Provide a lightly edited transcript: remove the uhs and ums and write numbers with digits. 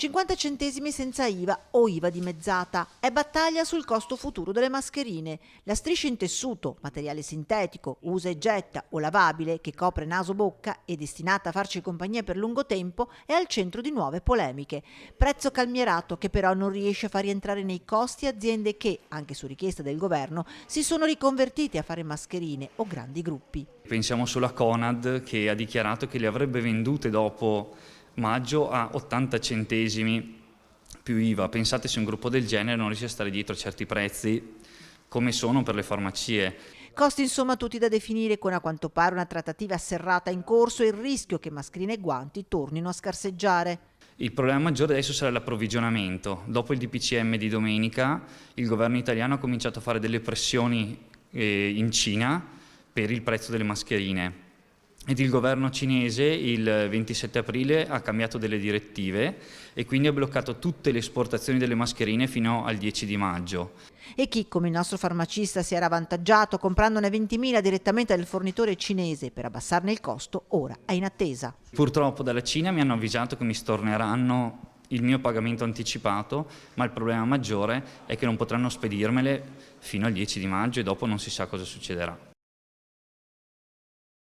50 centesimi senza IVA o IVA dimezzata. È battaglia sul costo futuro delle mascherine. La striscia in tessuto, materiale sintetico, usa e getta o lavabile che copre naso-bocca e destinata a farci compagnia per lungo tempo è al centro di nuove polemiche. Prezzo calmierato che però non riesce a far rientrare nei costi aziende che, anche su richiesta del governo, si sono riconvertite a fare mascherine o grandi gruppi. Pensiamo solo a Conad che ha dichiarato che le avrebbe vendute dopo maggio a 80 centesimi più IVA. Pensate se un gruppo del genere non riesce a stare dietro a certi prezzi come sono per le farmacie. Costi insomma tutti da definire, con a quanto pare una trattativa serrata in corso e il rischio che mascherine e guanti tornino a scarseggiare. Il problema maggiore adesso sarà l'approvvigionamento. Dopo il DPCM di domenica il governo italiano ha cominciato a fare delle pressioni in Cina per il prezzo delle mascherine. Ed il governo cinese il 27 aprile ha cambiato delle direttive e quindi ha bloccato tutte le esportazioni delle mascherine fino al 10 di maggio. E chi, come il nostro farmacista, si era avvantaggiato comprandone 20.000 direttamente dal fornitore cinese per abbassarne il costo, ora è in attesa. Purtroppo dalla Cina mi hanno avvisato che mi storneranno il mio pagamento anticipato, ma il problema maggiore è che non potranno spedirmele fino al 10 di maggio e dopo non si sa cosa succederà.